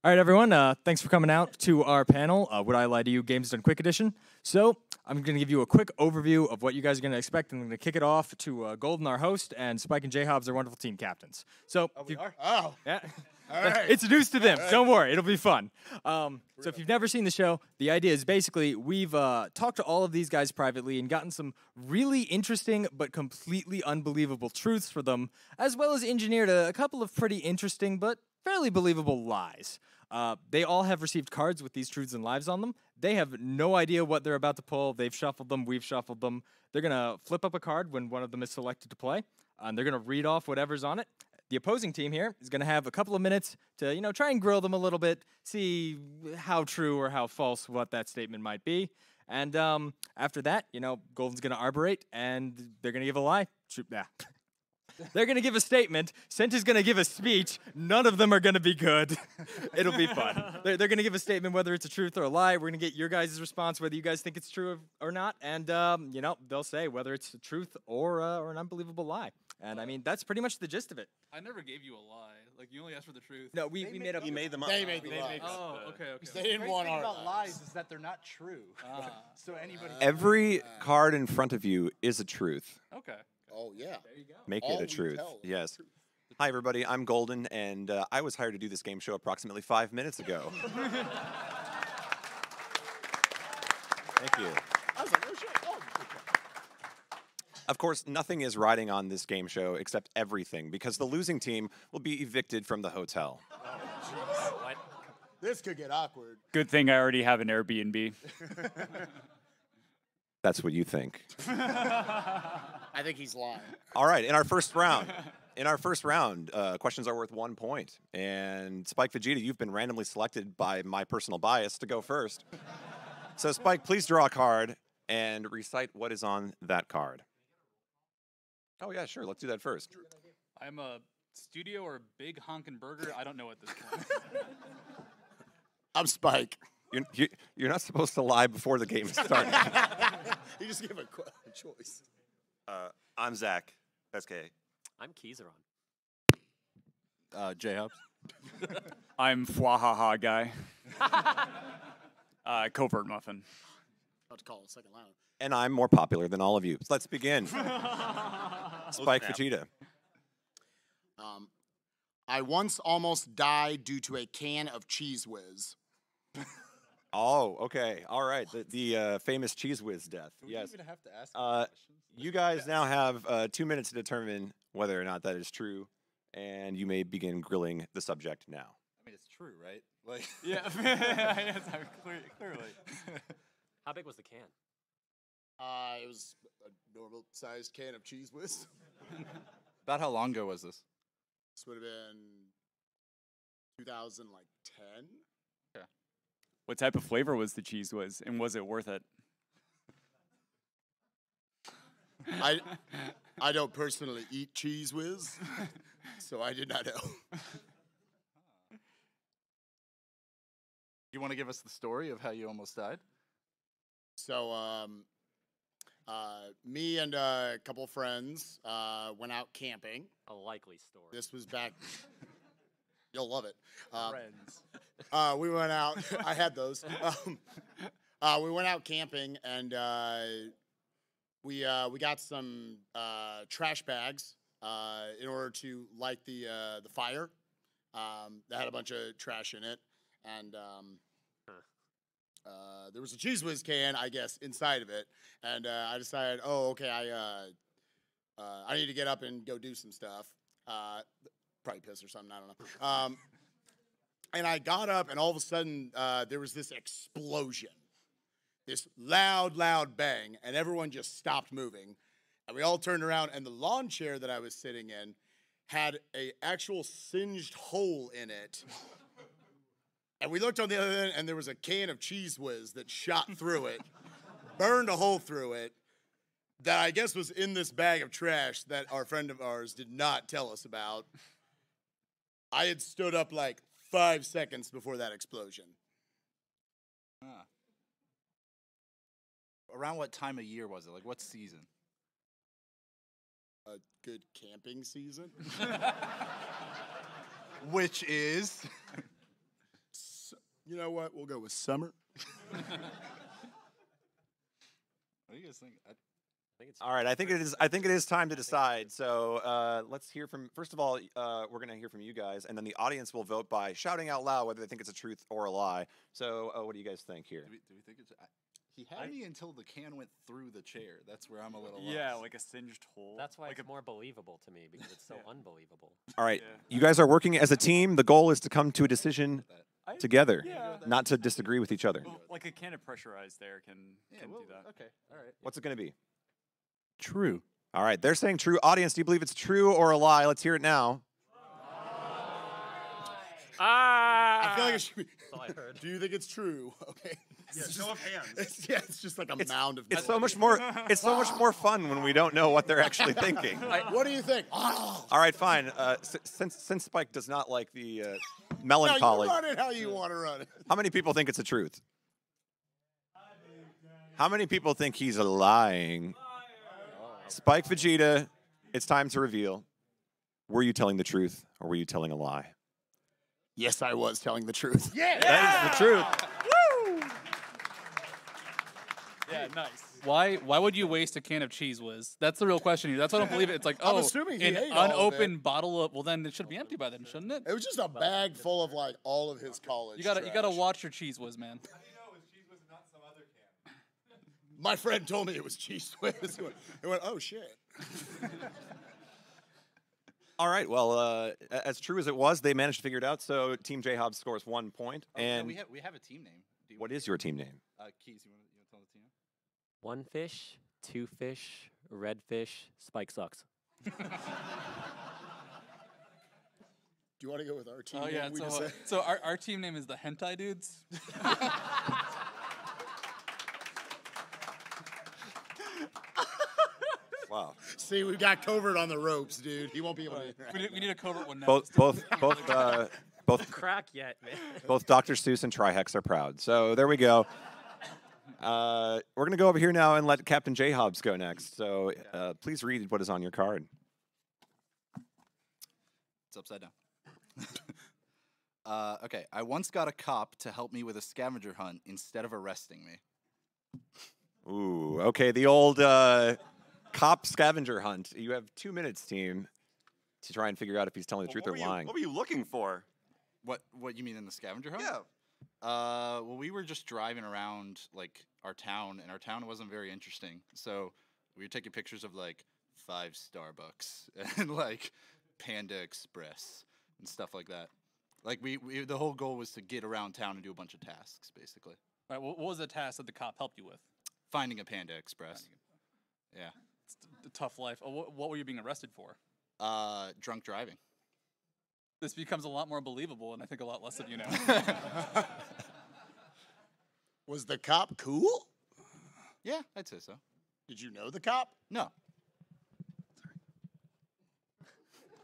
All right, everyone. Thanks for coming out to our panel, Would I Lie to You? Games Done Quick Edition. So I'm going to give you a quick overview of what you guys are going to expect. I'm going to kick it off to Golden, our host, and Spike and JHobz, our wonderful team captains. So, we are? Oh. Yeah. All right. It's news to them. All right. Don't worry. It'll be fun. So if you've never seen the show, the idea is basically we've talked to all of these guys privately and gotten some really interesting but completely unbelievable truths for them, as well as engineered a couple of pretty interesting but fairly believable lies. They all have received cards with these truths and lies on them. They have no idea what they're about to pull. They've shuffled them. We've shuffled them. They're going to flip up a card when one of them is selected to play, and they're going to read off whatever's on it. The opposing team here is going to have a couple of minutes to, try and grill them a little bit, see how true or how false what that statement might be. And after that, Golden's going to arborate, and they're going to give a lie. They're going to give a statement. Senta's going to give a speech. None of them are going to be good. It'll be fun. They're going to give a statement, whether it's a truth or a lie. We're going to get your guys' response, whether you guys think it's true or not. And, they'll say whether it's a truth or an unbelievable lie. And, that's pretty much the gist of it. I never gave you a lie. Like, you only asked for the truth. No, we made up. You made them up. They made the lies. Oh, okay. They didn't want our about lies is that they're not true. So anybody. Every card in front of you is a truth. Okay. Oh, yeah. There you go. Make All it a we truth. tell is Yes. the truth. Hi, everybody. I'm Golden, and I was hired to do this game show approximately 5 minutes ago. Thank you. I was like, oh, shit. Oh. Of course, nothing is riding on this game show except everything, because the losing team will be evicted from the hotel. What? This could get awkward. Good thing I already have an Airbnb. That's what you think. I think he's lying. All right, in our first round, questions are worth 1 point. And Spikevegeta, you've been randomly selected by my personal bias to go first. So Spike, please draw a card and recite what is on that card. Oh yeah, sure, let's do that first. I'm a studio or big honkin' burger. I don't know at this point. I'm Spike. You're not supposed to lie before the game started. You just give a choice. I'm Zack, SK. I'm Keizaron. JHobz. I'm Fwahaha guy. CovertMuffin. About to call it second line. And I'm more popular than all of you. So let's begin. Spikevegeta. I once almost died due to a can of Cheese Whiz. Oh, okay. All right. The famous Cheese Whiz death. Yes. Even have to ask You guys now have 2 minutes to determine whether or not that is true, and you may begin grilling the subject now. I mean, it's true, right? Like, Yeah. Yes, clearly. How big was the can? It was a normal-sized can of Cheese Whiz. about how long ago was this? This would have been 2010. What type of flavor was the cheese whiz, and was it worth it? I don't personally eat Cheese Whiz, so I did not know. You want to give us the story of how you almost died? So, me and a couple of friends went out camping. A likely story. This was back. You'll love it. Friends. We went out. I had those. We went out camping, and we got some trash bags in order to light the fire. That had a bunch of trash in it, and there was a Cheese Whiz can, I guess, inside of it. And I decided, oh, okay, I need to get up and go do some stuff. Probably piss or something, I don't know. And I got up, and all of a sudden, there was this explosion. This loud bang, and everyone just stopped moving. And we all turned around, and the lawn chair that I was sitting in had an actual singed hole in it. And we looked on the other end, and there was a can of Cheese Whiz that shot through it, burned a hole through it, that I guess was in this bag of trash that our friend of ours did not tell us about. I had stood up like 5 seconds before that explosion. Around what time of year was it? Like, what season? A good camping season. Which is? You know what? We'll go with summer. What do you guys think? I think it's All right, I think it is time to decide. So let's hear from. First of all, we're gonna hear from you guys, and then the audience will vote by shouting out loud whether they think it's a truth or a lie. So, what do you guys think here? Do we think it's? He had me until the can went through the chair. That's where I'm a little. Yeah, lost. like a singed hole. That's why like it's more believable to me because it's so Yeah. unbelievable. All right, Yeah. you guys are working as a team. The goal is to come to a decision I- together, Yeah. not to disagree with each other. Well, like a can of pressurized air can do that. Okay. All right. What's it gonna be? True. All right, they're saying true. Audience, do you believe it's true or a lie? Let's hear it now. I feel like it should be. That's all I heard. Do you think it's true? Okay. Show of hands. It's just like a mound of. It's so much more. It's so much more fun when we don't know what they're actually thinking. What do you think? Oh, All right, fine. Since Spike does not like the no, you melancholy, run it how you want to run it. how many people think it's a truth? How many people think he's lying? Spikevegeta, it's time to reveal. Were you telling the truth or were you telling a lie? Yes, I was telling the truth. That is the truth. Yeah, nice. Why would you waste a can of cheese whiz? That's the real question here. That's why I don't believe it. It's like, I'm oh, assuming he an ate all of unopened it. bottle of. Well, then it should be empty by then, shouldn't it? It was just a bag full of like all of his college. You gotta trash. watch your cheese whiz, man. My friend told me it was cheese whiz. It went, oh shit. All right. Well, as true as it was, they managed to figure it out. So Team JHobz scores 1 point. Oh, no, And we have a team name. Do you what wanna- is your team name? Keys? You want to tell the team? One fish, two fish, red fish, Spike sucks. Do you want to go with our team? Oh yeah. name we So, just said? so our team name is the Hentai Dudes. Wow. See, we got Covert on the ropes, dude. He won't be able to. We need a covert one now. Both Crack yet, man. both Dr. Seuss and Trihex are proud. So there we go. We're gonna go over here now and let Captain JHobz go next. So please read what is on your card. It's upside down. Okay. I once got a cop to help me with a scavenger hunt instead of arresting me. Ooh, okay. The old cop scavenger hunt. You have 2 minutes, team, to try and figure out if he's telling the truth or lying. What were you looking for? What you mean in the scavenger hunt? Yeah. Well, we were just driving around like our town, and our town wasn't very interesting. So we were taking pictures of like 5 Starbucks and like Panda Express and stuff like that. Like we the whole goal was to get around town and do a bunch of tasks, basically. Right, what was the task that the cop helped you with? Finding a Panda Express. Yeah. It's a tough life. Oh, what were you being arrested for? Drunk driving. This becomes a lot more believable, and I think a lot less of you now. Was the cop cool? Yeah, I'd say so. Did you know the cop? No.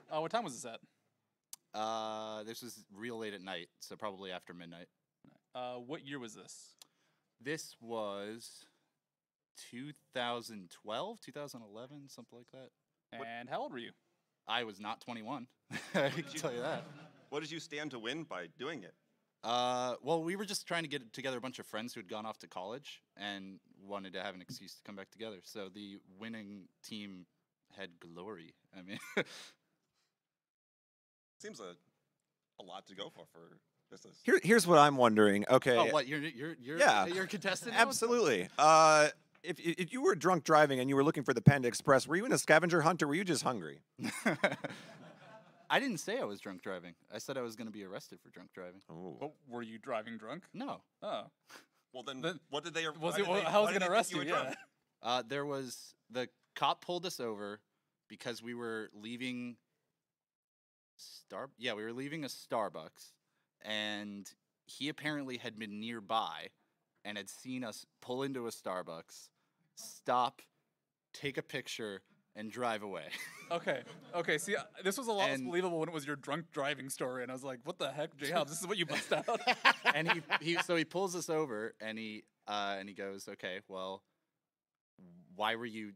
What time was this at? This was real late at night, so probably after midnight. What year was this? This was 2012, 2011, something like that. And how old were you? I was not 21. I can tell you that. What did you stand to win by doing it? Well, we were just trying to get together a bunch of friends who had gone off to college and wanted to have an excuse to come back together. So the winning team had glory. I mean, Seems a lot to go for just this. Here's what I'm wondering. Okay. oh, what you're Yeah. you're a contestant? now? Absolutely. If you were drunk driving and you were looking for the Panda Express, were you in a scavenger hunt or were you just hungry? I didn't say I was drunk driving. I said I was going to be arrested for drunk driving. Oh. But were you driving drunk? No. Oh. Well, then, Then- what did they? Was why it, did they- how was why it did going to they think arrest you? were drunk? Yeah. There was the cop pulled us over because we were leaving we were leaving a Starbucks, and he apparently had been nearby and had seen us pull into a Starbucks, stop, take a picture, and drive away. Okay. See, this was a lot less And- believable when it was your drunk driving story, and I was like, "What the heck, JHobz? This is what you bust out." And he pulls us over and he goes, okay, well, why were you,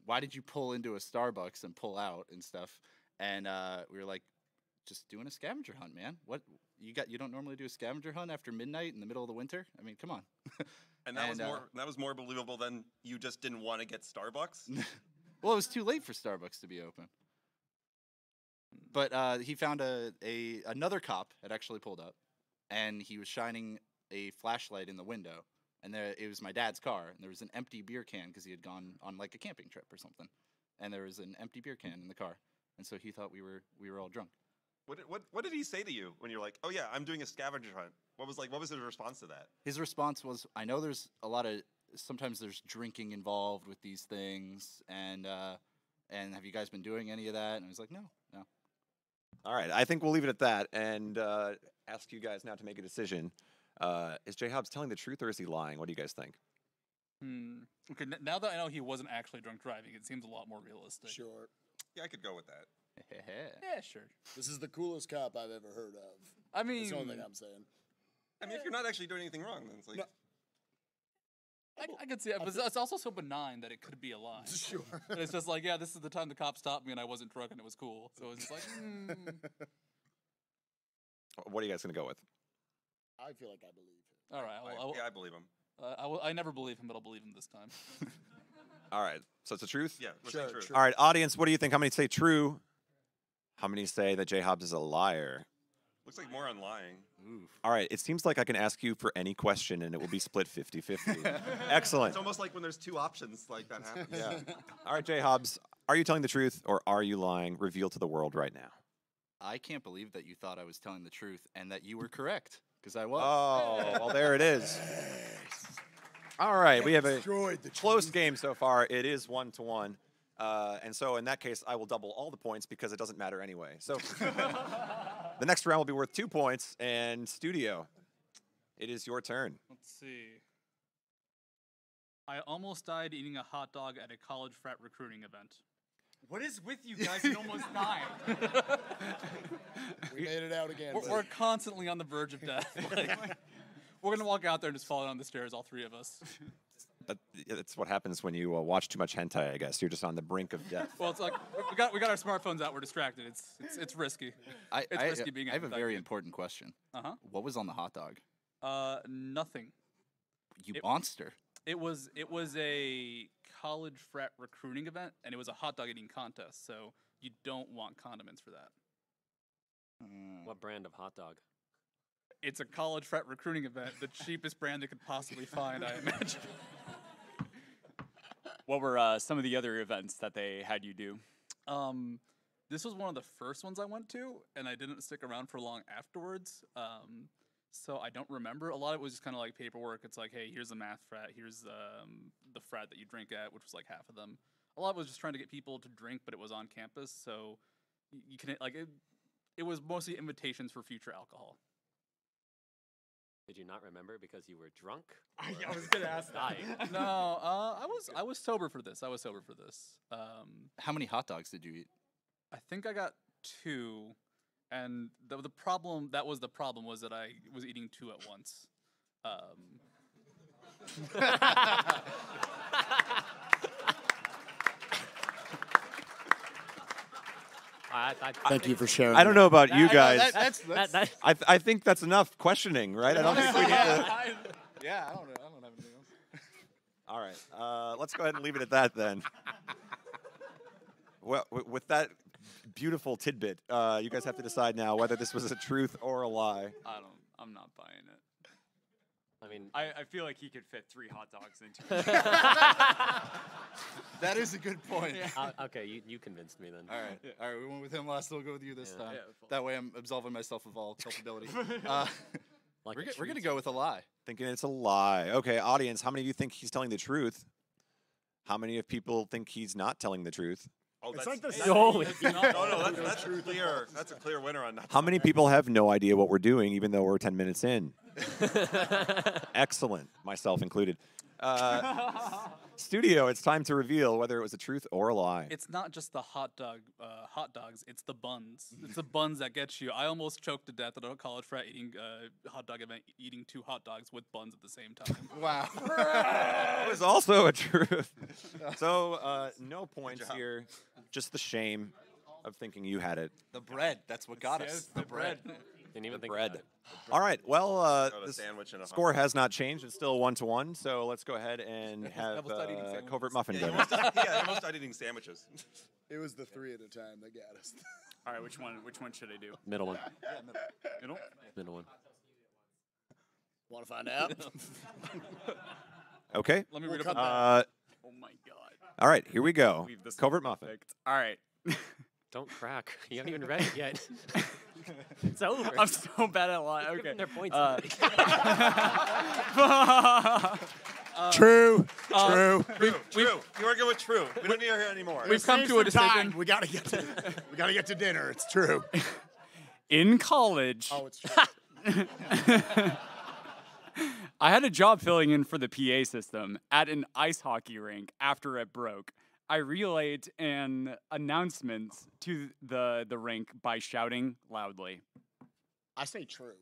why did you pull into a Starbucks and pull out and stuff? And we were like, just doing a scavenger hunt, man. you don't normally do a scavenger hunt after midnight in the middle of the winter. I mean, come on. And that was more believable than you just didn't want to get Starbucks. Well, it was too late for Starbucks to be open. But he found another cop had actually pulled up, and he was shining a flashlight in the window, and it was my dad's car, and there was an empty beer can because he had gone on like a camping trip or something, and there was an empty beer can in the car, and so he thought we were all drunk. What did he say to you when you're like, oh yeah, I'm doing a scavenger hunt? What was his response to that? His response was, I know there's sometimes there's drinking involved with these things, and have you guys been doing any of that? And I was like, no. All right, I think we'll leave it at that and ask you guys now to make a decision. Is JHobz telling the truth or is he lying? What do you guys think? Okay, now that I know he wasn't actually drunk driving, it seems a lot more realistic. Sure. Yeah, I could go with that. Yeah, sure. This is the coolest cop I've ever heard of. I mean, that's the only thing I'm saying. I mean, if you're not actually doing anything wrong, then it's like. No. I could see it, but it's also so benign that it could be a lie. Sure. And it's just like, yeah, this is the time the cop stopped me and I wasn't drunk and it was cool. So it's just like, What are you guys going to go with? I feel like I believe him. all right. I believe him. I never believe him, but I'll believe him this time. All right, so it's the truth? Yeah, we're saying true. All right, audience, what do you think? How many say true? How many say that JHobz is a liar? Looks like more on lying. Oof. All right, it seems like I can ask you for any question and it will be split 50-50. Excellent. It's almost like when there's two options, like that happens. Yeah. All right, JHobz, are you telling the truth or are you lying? Reveal to the world right now. I can't believe that you thought I was telling the truth and that you were correct, because I was. Oh, well, there it is. All right, we have a close game so far. It is 1-1. And so in that case, I will double all the points because it doesn't matter anyway. So the next round will be worth 2 points. And Studio, it is your turn. Let's see. I almost died eating a hot dog at a college frat recruiting event. What is with you guys? You almost died. We made it out again. We're constantly on the verge of death. Like, we're going to walk out there and just fall down the stairs, all three of us. That's what happens when you watch too much hentai, I guess. You're just on the brink of death. Well, it's like we got our smartphones out. We're distracted. It's risky. It's risky being. I have a very important question. What was on the hot dog? Nothing. You monster. It was a college frat recruiting event, and it was a hot dog eating contest. So you don't want condiments for that. What brand of hot dog? It's a college frat recruiting event, the cheapest brand they could possibly find, I imagine. What were some of the other events that they had you do? This was one of the first ones I went to, and I didn't stick around for long afterwards. So I don't remember. A lot of it was just kind of like paperwork. It's like, hey, here's the math frat. Here's the frat that you drink at, which was like half of them. A lot of it was just trying to get people to drink, but it was on campus. So you can, like, it was mostly invitations for future alcohol. Did you not remember because you were drunk? I was gonna ask that. No, I was sober for this. How many hot dogs did you eat? I think I got 2, and the problem was that I was eating 2 at once. Thank you for sharing. I don't know about you guys. That's I think that's enough questioning, right? I don't think we need to. Yeah, I don't have anything else. All right, let's go ahead and leave it at that then. Well, with that beautiful tidbit, you guys have to decide now whether this was a truth or a lie. I'm not buying it. I mean, I feel like he could fit 3 hot dogs into it. That is a good point. okay, you convinced me then. All right. We went with him last. We'll go with you this time. Yeah, that way, I'm absolving myself of all culpability. Like we're gonna go with a lie. Thinking it's a lie. Okay, audience, how many of you think he's telling the truth? How many of people think he's not telling the truth? Oh, It's that's, like the No, that's clear. That's a clear winner on that. How many people have no idea what we're doing, even though we're 10 minutes in? Excellent, myself included. Studio, it's time to reveal whether it was a truth or a lie. It's not just the hot dogs. It's the buns. It's the buns that get you. I almost choked to death at a college frat eating hot dog event, eating 2 hot dogs with buns at the same time. Wow. It was also a truth. So no points here. Just the shame of thinking you had it. The bread. That's what got us. The bread. Didn't even think bread. about it. All right. Well, Got a the sandwich and a score has not changed. It's still 1-1. So let's go ahead and have Double-sided eating sandwiches. Covert Muffin Yeah, go. you almost died eating sandwiches. It was the 3 at a time that got us. All right, which one should I do? Middle one. Middle? Middle one. Want to find out? Okay. Let me read cut about Oh my god. All right. Here we go. Leave this Covert one Muffin. perfect. All right. Don't crack. You haven't even read it yet. It's over. I'm so bad at lying. Give Okay. them their points. True. True. You are good with true. We don't need to hear anymore. We've come to a decision. Time. We gotta get to dinner. It's true. In college, Oh, it's true. I had a job filling in for the PA system at an ice hockey rink after it broke. I relayed an announcement to the rink by shouting loudly. I say true.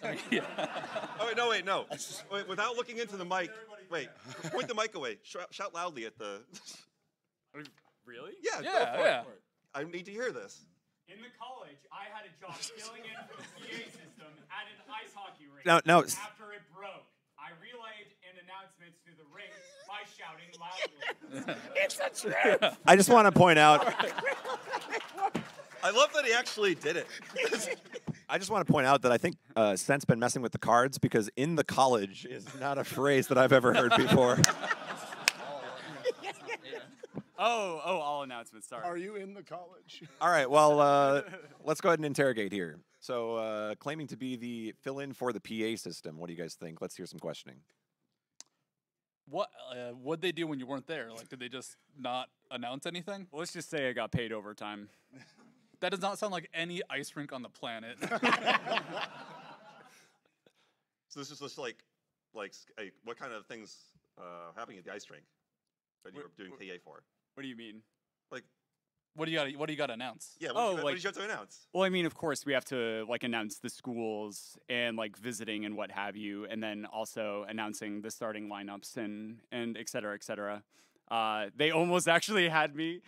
Oh, wait, no. Wait, without looking into the mic. Wait, point the mic away. Shout loudly at the. Really? Yeah, go Yeah, for yeah. it. I need to hear this. In the college, I had a job filling in for the PA system at an ice hockey rink. No. After it broke, I relayed an announcement to the rink by shouting loudly. It's the truth. I just want to point out. I love that he actually did it. I just want to point out that I think Sent's been messing with the cards because "in the college" is not a phrase that I've ever heard before. Oh, all announcements. Sorry. Are you in the college? All right. Well, let's go ahead and interrogate here. So, claiming to be the fill-in for the PA system, what do you guys think? Let's hear some questioning. What'd they do when you weren't there? Like, did they just not announce anything? Well, let's just say I got paid overtime. That does not sound like any ice rink on the planet. So this is just like what kind of things happening at the ice rink that you were doing PA for? What do you mean? Like, What do you got to announce? yeah, Oh, what like- did you have to announce? Well, I mean, of course, we have to announce the schools and visiting and what have you, and then also announcing the starting lineups and et cetera, et cetera. They almost actually had me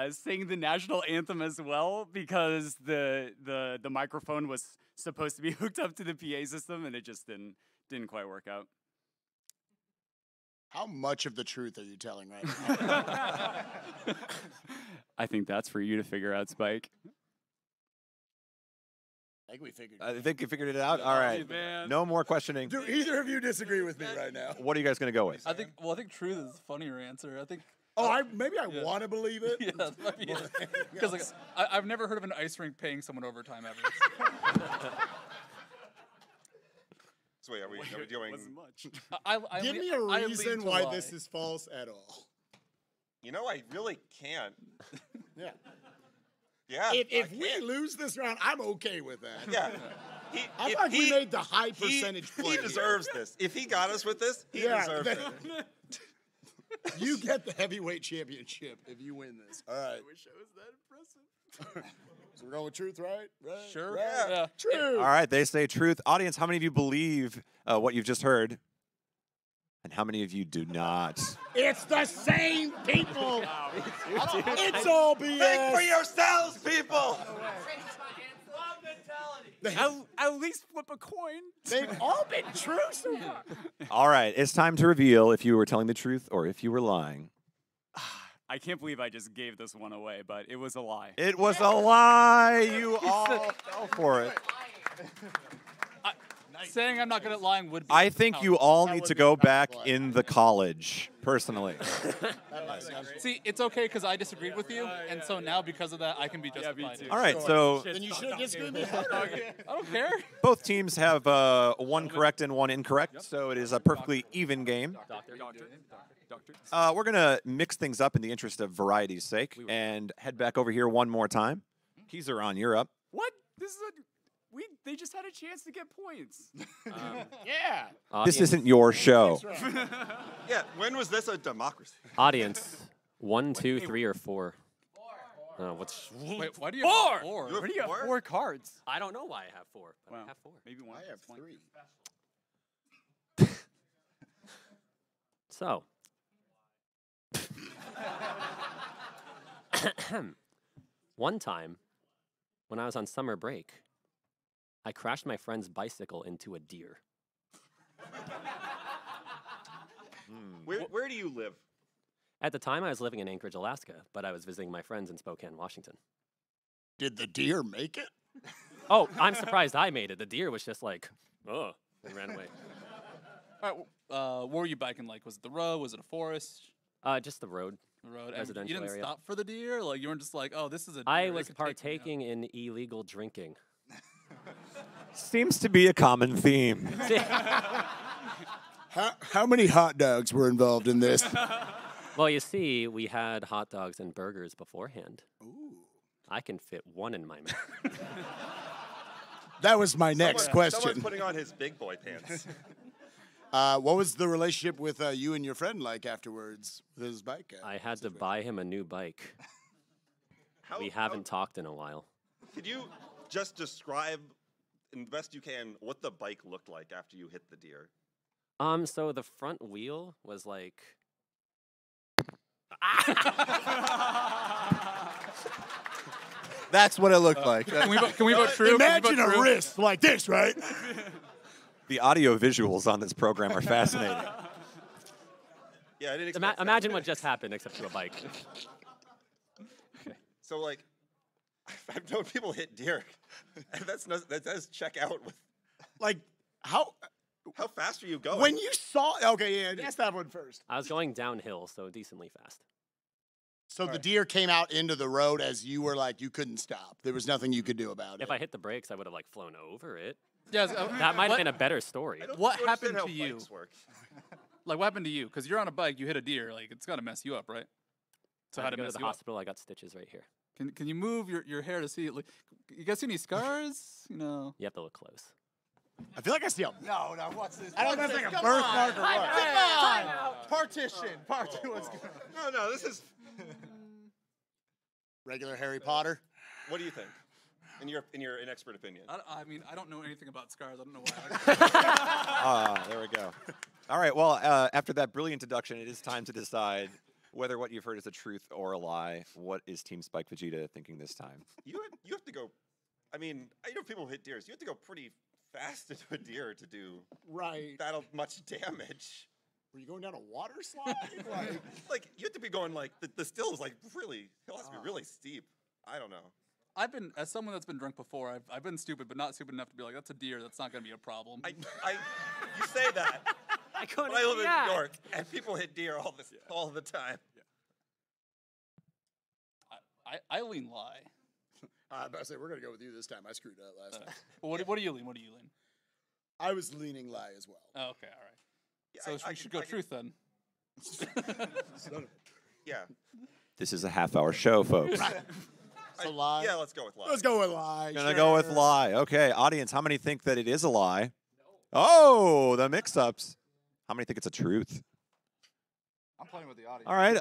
sing the national anthem as well because the microphone was supposed to be hooked up to the PA system and it just didn't quite work out. How much of the truth are you telling right now? I think that's for you to figure out, Spike. I think we figured. I think you figured it out. All right. Man. No more questioning. Do either of you disagree with me right now? What are you guys going to go with? I think truth is a funnier answer. I think. Oh, maybe I want to believe it. Yeah, that might be it. Because I've never heard of an ice rink paying someone overtime ever. So wait, are we doing? Wasn't much. I Give me I a lean reason to why lie. this is false at all. You know, I really can't. Yeah. Yeah. If I we can't. lose this round, I'm okay with that. Yeah. I if thought we made the high percentage play. He deserves this. If he got us with this, he deserves it. You get the heavyweight championship if you win this. All right. wish I was that impressive. So we're going with truth, right? Right. Sure. Right. Yeah. True. All right. They say truth. Audience, how many of you believe what you've just heard? And how many of you do not? It's the same people. It's all BS. Think for yourselves, people. At least flip a coin. They've all been true so far. All right. It's time to reveal if you were telling the truth or if you were lying. I can't believe I just gave this one away, but it was a lie. It was a lie. You all fell for it. Saying I'm not good at lying would be. I think you all need would to be go a back powerful in the college, personally. See, it's okay because I disagreed with you, and so now because of that, I can be Yeah, me justified. too. All right, so Then you should have disagreed with me. I don't care. both teams have one correct and one incorrect, so it is a perfectly even game. Doctor. We're going to mix things up in the interest of variety's sake and head back over here one more time. Keizaron, you're up. What? This is they just had a chance to get points. Yeah. This isn't your show. Yeah. When was this a democracy? Audience. 1, 2, 3, or 4. What's? Wait, why do you have four? You Where do you have Four? 4 cards? I don't know why I have 4. But Wow. I have 4. Maybe one. I have One. 3. So. One time, when I was on summer break, I crashed my friend's bicycle into a deer. Where do you live? At the time, I was living in Anchorage, Alaska, but I was visiting my friends in Spokane, Washington. Did the deer make it? Oh, I'm surprised I made it. The deer was just like, oh, and ran away. All right. What were you biking like? Was it the road? Was it a forest? Just the road. The road. And Residential you didn't area. stop for the deer? Like you weren't just like, oh, this is a deer. I it was could take me out." partaking in illegal drinking. Seems to be a common theme. How many hot dogs were involved in this? Well, you see, we had hot dogs and burgers beforehand. Ooh. I can fit one in my mouth. That was my next question. Someone's putting on his big boy pants. What was the relationship with you and your friend like afterwards with his bike? I had to buy him a new bike. We haven't talked in a while. Could you just describe, in the best you can, what the bike looked like after you hit the deer? So the front wheel was like... That's what it looked like. Can we vote true? Imagine a wrist like this, right? The audio visuals on this program are fascinating. Yeah, I didn't expect that. Imagine what just happened, except to a bike. So, like, I've known people hit deer. And that does check out with Like, how fast are you going? when you saw? Okay, yeah, ask that one first. I was going downhill, so decently fast. So the deer came out into the road as you were like, you couldn't stop. There was nothing you could do about it. If I hit the brakes, I would have like flown over it. Yes, That might have been a better story. What I don't happened understand to how you? bikes work. Like, what happened to you? Because you're on a bike, you hit a deer. Like, it's got to mess you up, right? So I how had did to it go mess to the you up? hospital. I got stitches right here. Can you move your hair to see it? Like, you guys see any scars? You know. You have to look close. I feel like I see a. No, what's this? I don't know if that's like a birthmark or what. Partition. What's going on? No, this is. Regular Harry Potter. What do you think? In your inexpert opinion. I mean, I don't know anything about scars. I don't know why. There we go. All right, well, after that brilliant deduction, it is time to decide whether what you've heard is a truth or a lie. What is Team Spikevegeta thinking this time? You have to go. I mean, I know people hit deers. You have to go pretty fast into a deer to do Right. that much damage. Were you going down a water slide? Like you have to be going like the still is like really. It has to be really steep. I don't know. I've been, as someone that's been drunk before, I've been stupid, but not stupid enough to be like, that's a deer. That's not going to be a problem. You say that. But I live in New York, and people hit deer all the time. I lean lie. I was about to say, we're going to go with you this time. I screwed up last time. What do you lean? What do you lean? I was leaning lie as well. Oh, okay, all right. Yeah, So we should go truth then. Yeah. This is a half-hour show, folks. So lie? Yeah, let's go with lie. Let's go with lie. Gonna go with lie. Okay, audience, how many think that it is a lie? Oh, the mix-ups. How many think it's a truth? I'm playing with the audience. All right.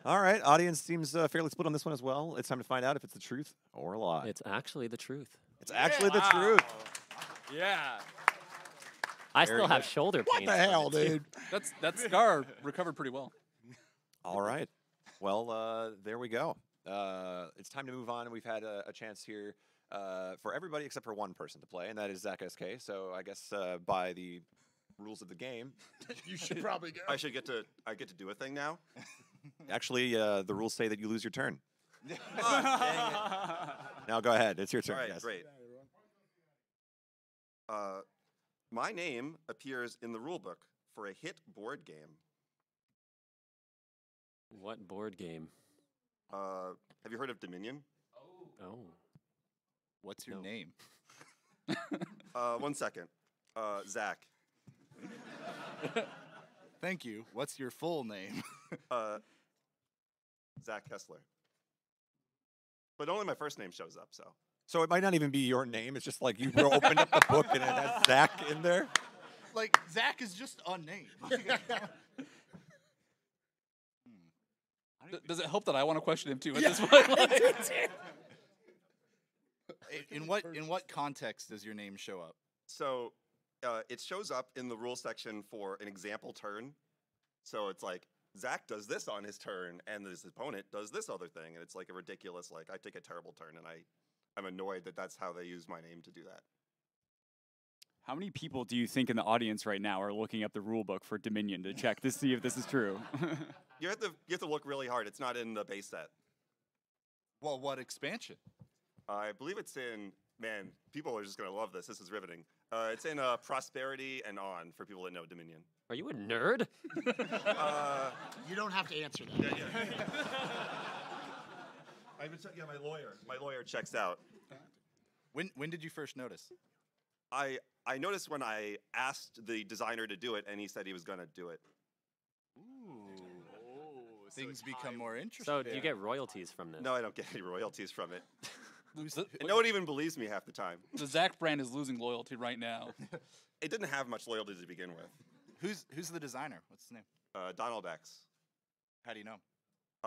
All right, audience seems fairly split on this one as well. It's time to find out if it's the truth or a lie. It's actually the truth. It's actually the truth. Yeah. I Very still have good. shoulder What pain. the hell, dude? That scar recovered pretty well. All right. Well, there we go. It's time to move on. We've had a chance here for everybody except for one person to play, and that is ZachSK. So I guess by the rules of the game, You should probably go. I get to do a thing now. actually, the rules say that you lose your turn. Oh, dang it. Now go ahead. It's your turn. All right, yes. great. My name appears in the rulebook for a hit board game. What board game? Have you heard of Dominion? Oh. What's your No. name? 1 second. Zack. Thank you. What's your full name? Zack Kessler. But only my first name shows up, so. So it might not even be your name. It's just like you opened up the book and it has Zach in there. Like, Zach is just a name. Does it help that I want to question him too at this point? Like, In what context does your name show up? So it shows up in the rules section for an example turn. So it's like, Zack does this on his turn, and his opponent does this other thing. And it's like a ridiculous, like, I take a terrible turn, and I'm annoyed that that's how they use my name to do that. How many people do you think in the audience right now are looking up the rule book for Dominion to check to see if this is true? You have to look really hard. It's not in the base set. Well, what expansion? I believe it's in. Man, people are just gonna love this. This is riveting. It's in Prosperity and On for people that know Dominion. Are you a nerd? You don't have to answer that. Yeah, my lawyer checks out. When did you first notice? I noticed when I asked the designer to do it, and he said he was gonna do it. Things become more interesting. So do you get royalties from this? No, I don't get any royalties from it. The, And no one even believes me half the time. the Zack brand is losing loyalty right now. It didn't have much loyalty to begin with. Who's the designer? What's his name? Donald X. How do you know?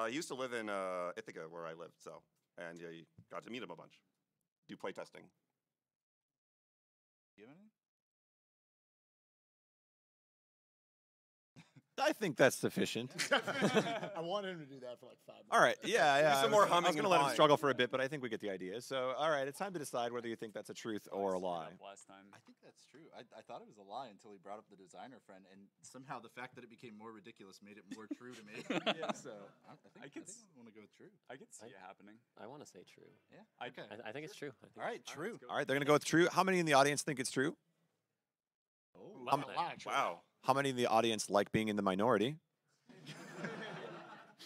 He used to live in Ithaca, where I lived, and you got to meet him a bunch. Do playtesting. Do you have anything? I think that's sufficient. I wanted him to do that for like 5 minutes. All right, yeah. some more I was humming going to and let him hawing. struggle for a bit, but I think we get the idea. So, all right, it's time to decide whether you think that's a truth or a lie. Last time. I think that's true. I thought it was a lie until he brought up the designer friend, and somehow the fact that it became more ridiculous made it more true to me. So I think I want to go with true. I could see it happening. I want to say true. Yeah. Okay. I think it's true. I think All right, true. All right, they're going to go with true. How many in the audience think it's true? Wow. How many in the audience like being in the minority?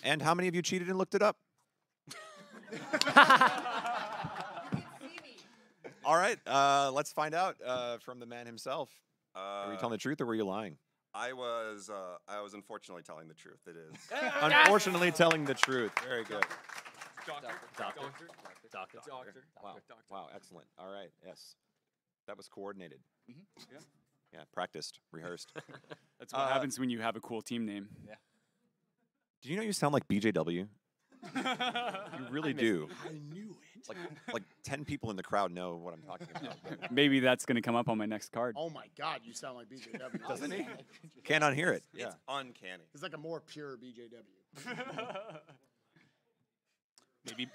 And how many of you cheated and looked it up? All right, let's find out from the man himself. Are you telling the truth or were you lying? I was unfortunately telling the truth. It is. Unfortunately, telling the truth. Very good. Doctor. Wow, excellent. All right, yes. That was coordinated. Yeah. Yeah, practiced, rehearsed. That's what happens when you have a cool team name. Yeah. Do you know you sound like BJW? You really do. I knew it. Like 10 people in the crowd know what I'm talking about. but Maybe that's going to come up on my next card. Oh my God, you sound like BJW. Doesn't he? Can't unhear it. Yeah. It's uncanny. He's like a more pure BJW.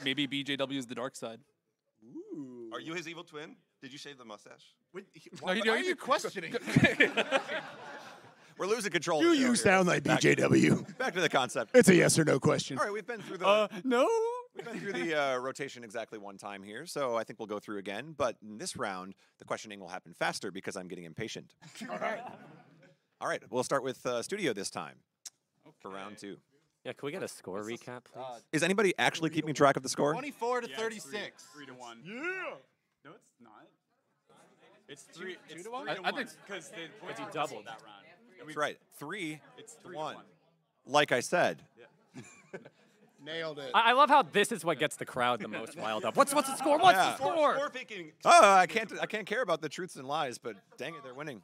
Maybe BJW is the dark side. Ooh. Are you his evil twin? Did you shave the mustache? Why are you questioning? We're losing control. Do of the show you here. sound like BJW? Back to the concept. It's a yes or no question. All right, we've been through the No. we've been through the rotation exactly one time here, so I think we'll go through again. But in this round, the questioning will happen faster because I'm getting impatient. All right, we'll start with studio this time for round 2. Yeah, can we get a score recap, please? Is anybody actually keeping track of the score? 24 to 36. 3 to 1. Yeah. No, it's not. It's 3 2 to to 1? 1. I think because they he doubled that round. That's right. 3 It's to 3 1. to 1. Like I said. Nailed it. I love how this is what gets the crowd the most riled up. What's the score? What's Yeah. the score? Score picking. Oh, I can't care about the truths and lies, but dang it, they're winning.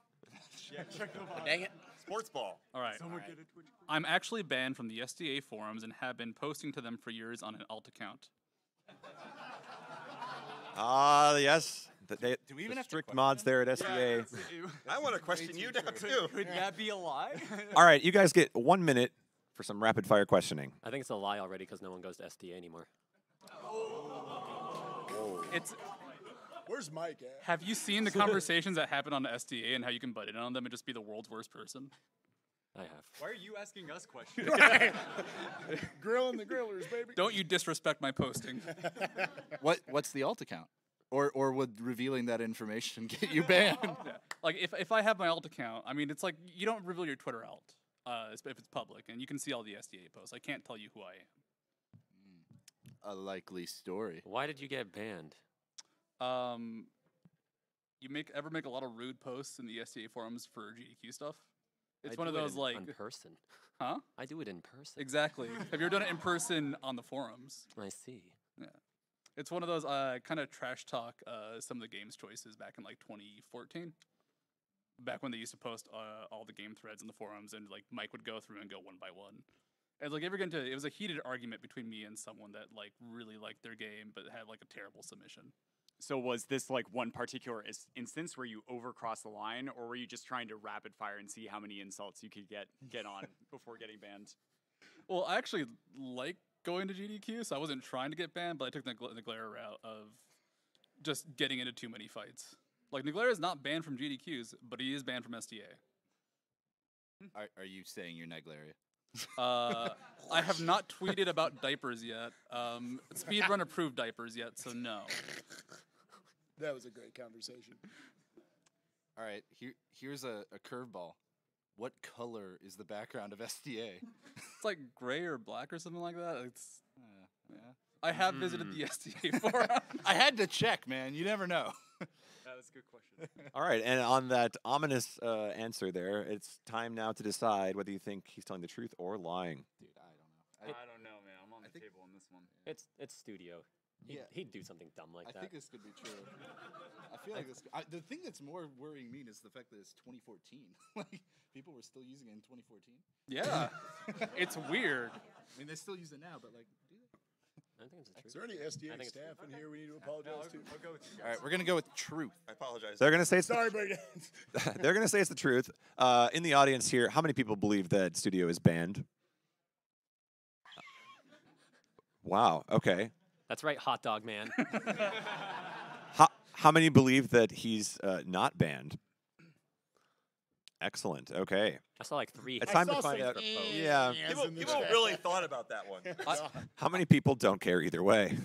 Dang it. Sports ball. All right. I'm actually banned from the SDA forums and have been posting to them for years on an alt account. Ah, yes. Do we even the have to strict question mods there at SDA. I want to question you now too. Could that be a lie? All right, you guys get 1 minute for some rapid fire questioning. I think it's a lie already because no one goes to SDA anymore. It's. Where's Mike at? Have you seen the conversations that happen on the SDA and how you can butt in on them and just be the world's worst person? I have. Why are you asking us questions? Grilling the grillers, baby. Don't you disrespect my posting. What's the alt account? Or would revealing that information get you banned? Like if I have my alt account, I mean it's like you don't reveal your Twitter alt if it's public, and you can see all the SDA posts. I can't tell you who I am. A likely story. Why did you get banned? You ever make a lot of rude posts in the SDA forums for GDQ stuff? It's I one of do it those like, in person. huh? I do it in person. Exactly. Have you ever done it in person on the forums? I see. Yeah. It's one of those kind of trash talk some of the games choices back in like 2014. Back when they used to post all the game threads in the forums, and like Mike would go through and go one by one. And like ever get into it was a heated argument between me and someone that like really liked their game but had like a terrible submission. So was this like one particular instance where you overcrossed the line, or were you just trying to rapid fire and see how many insults you could get on before getting banned? Well, I actually like going to GDQ, so I wasn't trying to get banned, but I took the glare route of just getting into too many fights. Like, Naglera is not banned from GDQs, but he is banned from STA. Are you saying you're Naglaria? I have not tweeted about diapers yet. Speedrun approved diapers yet, so no. That was a great conversation. All right, here's a curveball. What color is the background of STA? It's like gray or black or something like that. It's yeah. I have visited the STA forum. I had to check, man. You never know. That was a good question. All right, and on that ominous answer there, it's time now to decide whether you think he's telling the truth or lying. Dude, I don't know. I don't know, man. I'm on the table on this one. It's studio. He'd do something dumb like that. I think this could be true. I feel like this. The thing that's more worrying me is the fact that it's 2014. Like, people were still using it in 2014. Yeah. It's weird. I mean, they still use it now, but like, do they? I think it's the truth. Is there any SDA staff in here we need to apologize to? I'll go with you. All right, we're gonna go with truth. I apologize. They're gonna say it's Sorry, breakdowns. they're gonna say it's the truth. In the audience here, how many people believe that Studio is banned? Wow. Okay. That's right, hot dog man. How many believe that he's not banned? Excellent. Okay. I saw like 3. It's time to find out. Yeah. People really thought about that one. How many people don't care either way?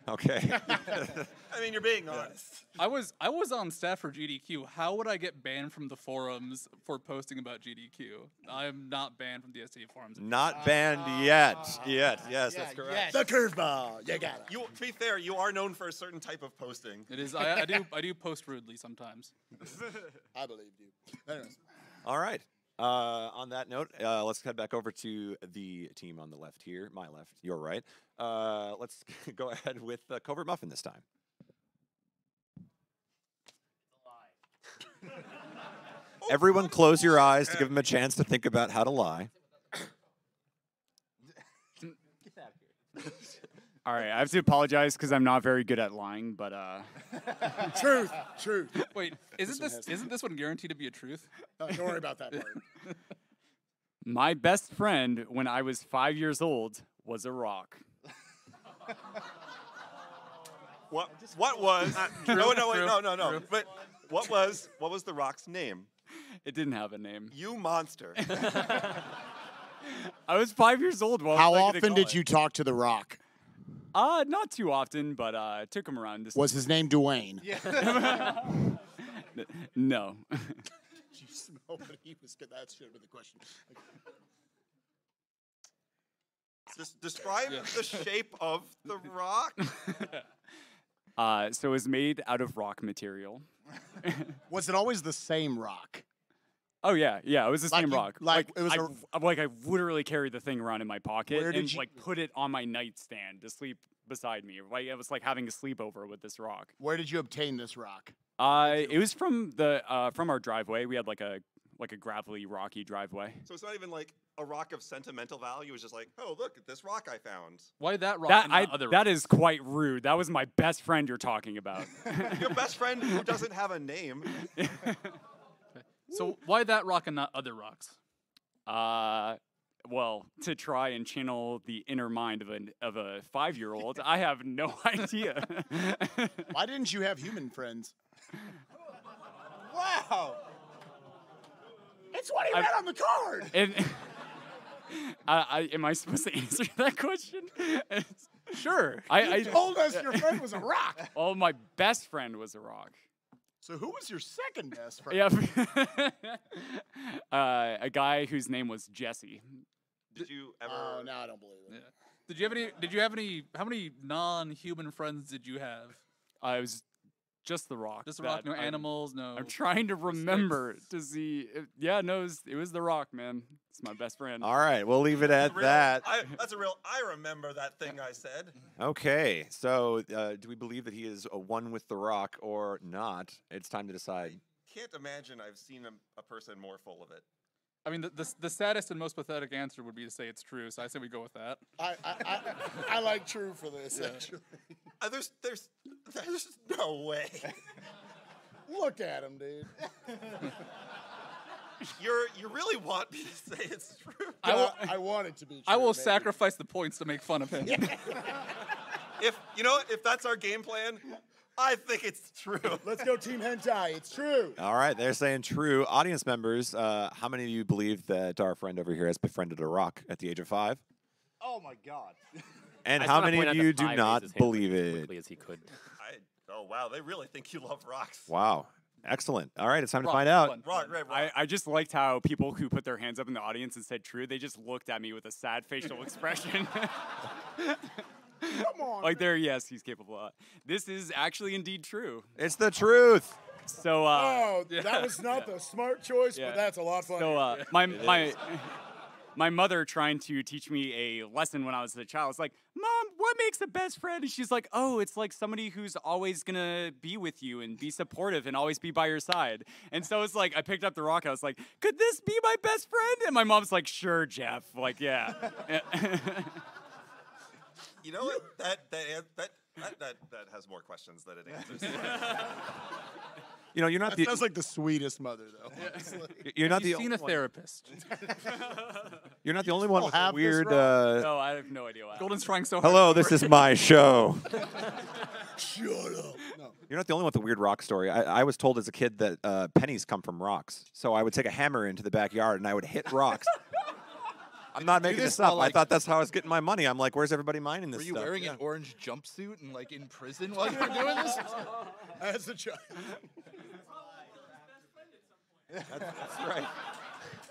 Okay. I mean, you're being honest. I was on staff for GDQ. How would I get banned from the forums for posting about GDQ? I am not banned from the STA forums. Not banned yet. Yes, that's correct. The curveball. You got it. To be fair, you are known for a certain type of posting. It is. I do post rudely sometimes. I believed you. Anyways. All right. On that note, let's head back over to the team on the left here. My left, your right. Let's go ahead with CovertMuffin this time. Everyone close your eyes to give him a chance to think about how to lie. All right, I have to apologize because I'm not very good at lying, but Truth. Wait, isn't this one guaranteed to be a truth? Don't worry about that part. my best friend when I was 5 years old was a rock. What was? No. True. But what was the rock's name? It didn't have a name. You monster. I was 5 years old. What How was I gonna often call did it? you talk to The Rock? Not too often, but I took him around. Was his name Dwayne? No. You smell what he was. That should have been the question. Describe the shape of the rock. So it was made out of rock material. Was it always the same rock? Oh yeah, it was the Like same you- rock. like it was I literally carried the thing around in my pocket Where did and you- like put it on my nightstand to sleep beside me. Like it was like having a sleepover with this rock. Where did you obtain this rock? It was from our driveway. We had like a gravelly, rocky driveway. So it's not even like a rock of sentimental value. It's just like, oh, look at this rock I found. Why that rock and not other That rocks? is quite rude. That was my best friend you're talking about. Your best friend who doesn't have a name. So why that rock and not other rocks? Well, to try and channel the inner mind of a 5-year-old, I have no idea. Why didn't you have human friends? Wow. It's what he read on the card. And am I supposed to answer that question? Sure. You told us your friend was a rock. Oh, my best friend was a rock. So who was your second best friend? Yeah. A guy whose name was Jesse. Did you ever? Oh, no, I don't believe it. Yeah. Did you have any? How many non-human friends did you have? I was just the rock. Just the rock. that No I'm- animals. No. I'm trying to remember to see. Yeah, no, it was the rock, man. It's my best friend. All right, we'll leave it at that. That's a real. I remember that thing I said. Okay, so do we believe that he is a one with the rock or not? It's time to decide. Can't imagine I've seen a person more full of it. I mean, the saddest and most pathetic answer would be to say it's true. So I say we go with that. I like true for this, actually. There's no way. Look at him, dude. You really want me to say it's true? I want it to be true. I will baby. sacrifice the points to make fun of him. If that's our game plan, I think it's true. Let's go Team Hentai. It's true. All right, they're saying true. Audience members, how many of you believe that our friend over here has befriended a rock at the age of 5? Oh my God. And I just how wanna many point of out that you do 5 not raised his hand believe as it? quickly as he could. Oh wow, they really think you love rocks. Wow. Excellent. All right, it's time to Rock, find out. fun. Rock, right, rock. I just liked how people who put their hands up in the audience and said true, they just looked at me with a sad facial expression. Come on. Like they're, yes, he's capable of. This is actually indeed true. It's the truth. So, Oh, that was not the smart choice, Yeah. but that's a lot funnier. So my mother trying to teach me a lesson when I was a child was like, Mom, what makes a best friend? And she's like, oh, it's like somebody who's always gonna be with you and be supportive and always be by your side. And so it's like I picked up the rock. I was like, could this be my best friend? And my mom's like, sure, Jeff. Like, yeah. You know what? That has more questions than it answers. You know, you're not That the sounds like the sweetest mother, though. you're not Have the you only seen a one. therapist? You're not the only one with a have this weird. rock? No, I have no idea why. Golden's trying so hard. Hello, this is my show. Shut up. No. You're not the only one with a weird rock story. I was told as a kid that pennies come from rocks. So I would take a hammer into the backyard and I would hit rocks. I'm not making this this up. while, I like- thought that's how I was getting my money. I'm like, where's everybody mining this Were you stuff? wearing Yeah. an orange jumpsuit and like in prison while you were doing this? As a child. That's right.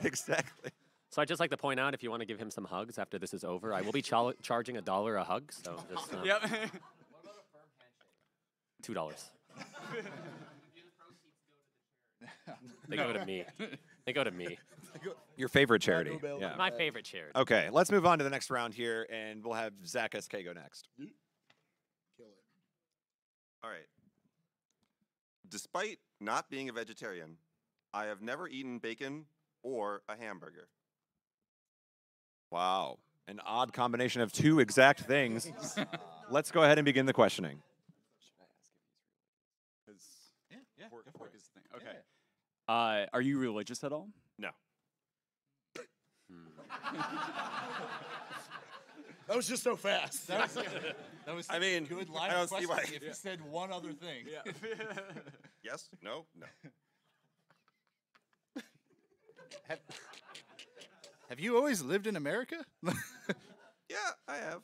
Exactly. So I'd just like to point out, if you want to give him some hugs after this is over, I will be charging $1 a hug. So just Yep. $2. They go to me. They go to me. Your favorite charity. Bell. Yeah. My favorite charity. Okay, let's move on to the next round here, and we'll have ZachSK go next. Kill it. All right. Despite not being a vegetarian, I have never eaten bacon or a hamburger. Wow. An odd combination of two exact things. Let's go ahead and begin the questioning. Yeah, go for it. Okay. Are you religious at all? No. That was just so fast. That was I mean, good I line don't of see questioning why- if you said one other thing. Yes? No? No. Have you always lived in America? Yeah, I have.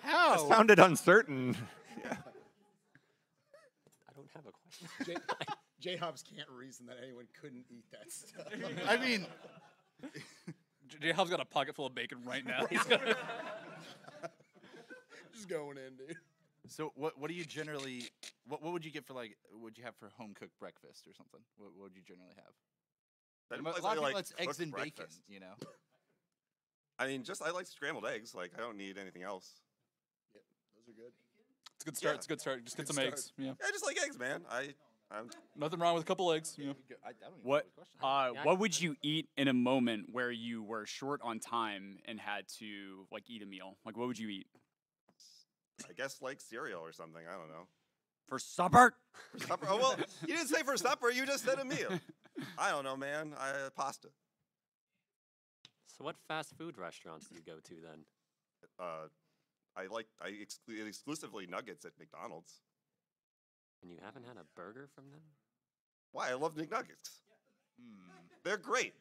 How? Sounded uncertain. I don't have a question. JHobz can't reason that anyone couldn't eat that stuff. I mean, JHobz got a pocket full of bacon right now. He's gonna Just going in, dude. so what do you generally, what would you get for like, would you have for home cooked breakfast or something? What would you generally have? That A implies lot of I people, like it's eggs cooked and bacon, breakfast. you know? I mean, I like scrambled eggs. Like, I don't need anything else. Those are good. It's a good start. Yeah. It's a good start. Just get Good some start. eggs. Yeah. I just like eggs, man. I'm Nothing wrong with a couple eggs. You know. I don't even What know the question. what would you eat in a moment where you were short on time and had to like eat a meal? Like what would you eat? I guess like cereal or something. I don't know. For supper? For supper? Oh, well, you didn't say for supper. You just said a meal. I don't know, man. Pasta. So what fast food restaurants do you go to then? I exclusively nuggets at McDonald's. And you haven't had a burger from them? Why? I love McNuggets. They're great.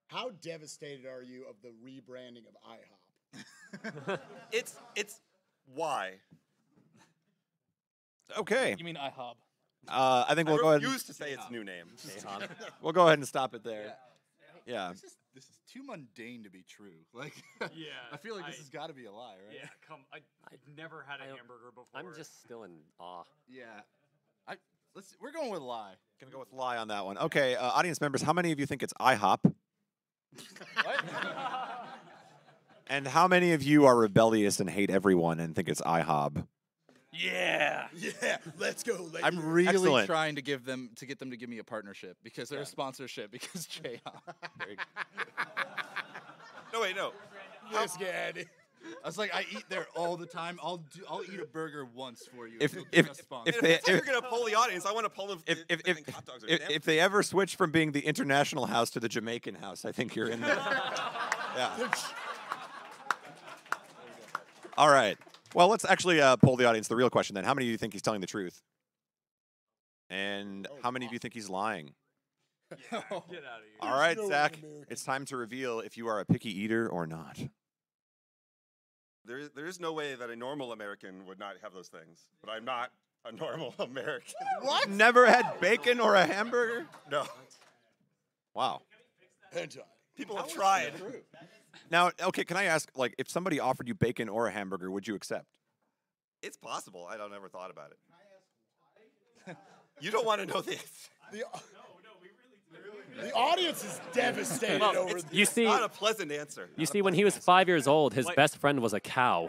How devastated are you of the rebranding of IHOP? It's why? Okay. You mean IHOB? I think we'll go I ahead. refuse to say its new name. JHobz? We'll go ahead and stop it there. Yeah. This is too mundane to be true. Like, Yeah, I feel like this has got to be a lie, right? Yeah, I've never had I a don't- hamburger before. I'm just still in awe. Yeah. We're going with lie. Gonna go with lie on that one. Okay, audience members, how many of you think it's IHOP? And how many of you are rebellious and hate everyone and think it's IHOB? Yeah. Yeah, let's go. I'm really Excellent. trying to get them to give me a partnership because they're a sponsorship because JHobz. No, wait, no. Yes, Gad. I was like, I eat there all the time. I'll eat a burger once for you. If- you'll if- give us sponsor. if If, they- that's how you're gonna poll the audience, I want to poll them. If hot dogs are if they ever switch from being the international house to the Jamaican house, I think you're in there. Yeah. All right. Well, let's actually poll the audience. The real question then: how many of you think he's telling the truth? And how many of you think he's lying? Get out of here. All right, no Zach. American. It's time to reveal if you are a picky eater or not. There is no way that a normal American would not have those things, but I'm not a normal American. What? Never had bacon or a hamburger? No. Wow. People have tried. Now, okay, can I ask, like, if somebody offered you bacon or a hamburger, would you accept? It's possible. I don't ever thought about it. You don't want to know this. The audience is devastated Well, over this. You see, Not a pleasant answer. you see, when he was 5 years old, his best friend was a cow.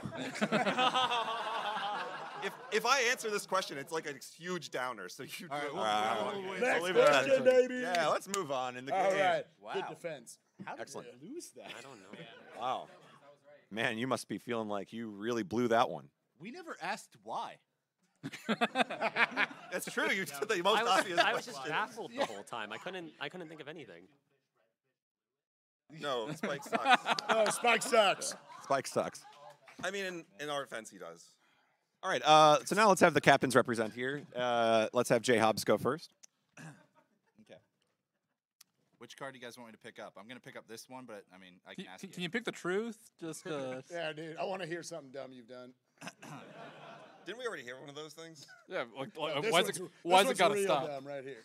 If I answer this question, it's like a huge downer. So you. Next leave it at question, that. baby. Yeah, let's move on in the All game. right. Wow. Good defense. How Excellent. did they lose that? I don't know. Wow. Man, you must be feeling like you really blew that one. We never asked why. That's true. You did the most obvious I was just question. baffled the whole time. I couldn't think of anything. No, Spike sucks. Oh, Spike sucks. Spike sucks. I mean, in our defense, he does. All right, so now let's have the captains represent here. Let's have JHobz go first. Okay. Which card do you guys want me to pick up? I'm gonna pick up this one, but I mean, I can ask Can you pick the truth? Just Yeah, dude. I want to hear something dumb you've done. Didn't we already hear one of those things? yeah. Like, This why's one's- it? Why's this it gotta one's real stop? dumb right here.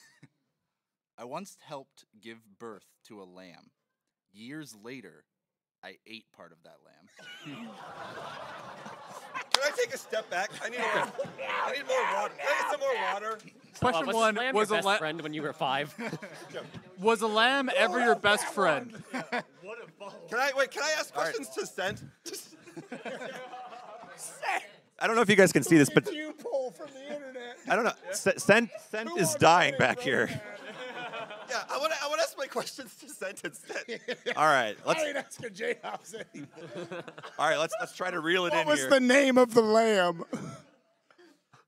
I once helped give birth to a lamb. Years later, I ate part of that lamb. Can I take a step back? I need more water. Can I get some more water? Question was one: Lamb Was your a best friend when you were 5? was a lamb ever your best friend? Can I ask questions to Sent? I don't know if you guys can see this, but You pull from the internet. I don't know. Sent is dying back here. Yeah, I want to ask my questions to Sent instead. All right, I let's ain't asking JHobz anything. let's try to reel it What in was here. the name of the lamb?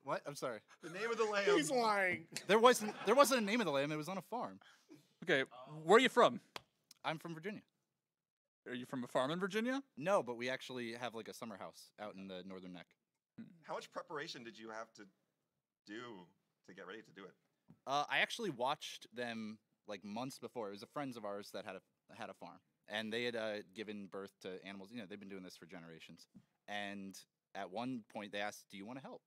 What? I'm sorry. The name of the lamb. He's lying. There wasn't a name of the lamb. It was on a farm. Okay, where are you from? I'm from Virginia. Are you from a farm in Virginia? No, but we actually have like a summer house out in the northern neck. How much preparation did you have to do to get ready to do it? I actually watched them like months before. It was friends of ours that had a farm, and they had given birth to animals. You know, they've been doing this for generations. And at one point, they asked, "Do you want to help?"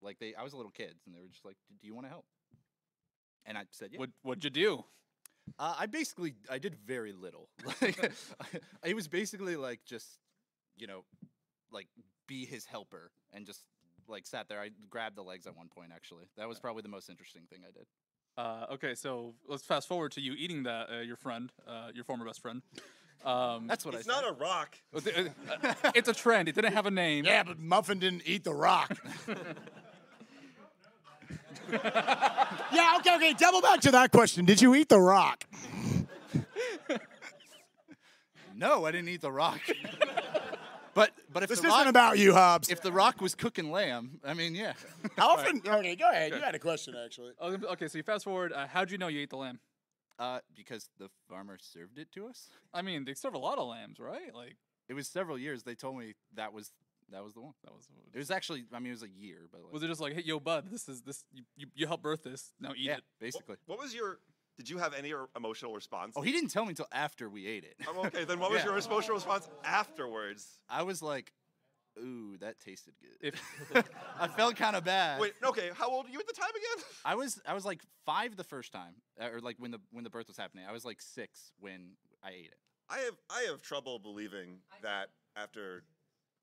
Like I was a little kid, and they were just like, "Do you want to help?" And I said, "Yeah." What'd you do? I did very little. Like, it was basically like just, you know, like be his helper and just like sat there. I grabbed the legs at one point. Actually, that was probably the most interesting thing I did. Okay, so let's fast forward to you eating that your friend, your former best friend. That's what It's I said. not a rock. It's a trend. It didn't have a name. Yeah, but Muffin didn't eat the rock. Yeah, okay. Double back to that question. Did you eat the rock? No, I didn't eat the rock. But if This the isn't rock, about you, Hobbs. if the rock was cooking lamb, I mean, yeah. How often? Okay, go ahead. You had a question, actually. Okay, so you fast forward. How'd you know you ate the lamb? Because the farmer served it to us. I mean, they serve a lot of lambs, right? Like It was several years. They told me that was the one. It was actually, I mean, it was a year, but like, was it just like, hey, yo, bud, this is this. You helped birth this. Now eat yeah, it. basically. What was your? Did you have any emotional response? Oh, he didn't tell me until after we ate it. Okay, then what was Yeah. your emotional response afterwards? I was like, ooh, that tasted good. If I felt kind of bad. Wait, okay, how old were you at the time again? I was like 5 the first time, or like when the birth was happening. I was like 6 when I ate it. I have trouble believing that after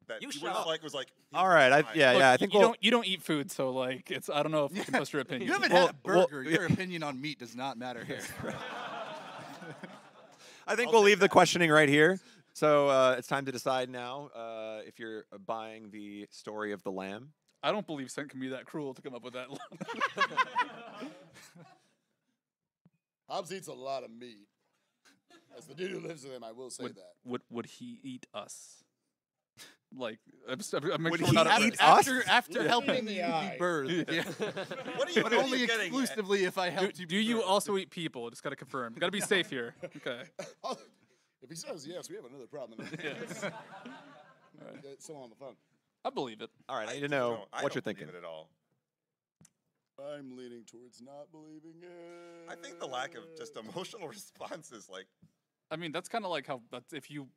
that You you shut were up. like was like. All right, Look, I think you don't eat food, so like it's I don't know if you can trust your opinion. You haven't Well- had a burger. well, Your opinion on meat does not matter here. I think we'll leave the questioning right here. So it's time to decide now if you're buying the story of the lamb. I don't believe Sent can be that cruel to come up with that. Hobbs eats a lot of meat. As the dude who lives with him, I will say that. Would he eat us? Like I'm making Would sure he we're not eat at us? After helping In the you eye. give birth. Yeah. What are you? But what are only you getting at? exclusively if I helped you. Do give you birth. also eat people? Just gotta confirm. Gotta be safe here. Okay. If he says yes, we have another problem. Get someone on the phone. I believe it. All right, I need to know I what don't you're believe thinking. it at all. I'm leaning towards not believing it. I think the lack of just emotional response is like, I mean, that's kind of like how if you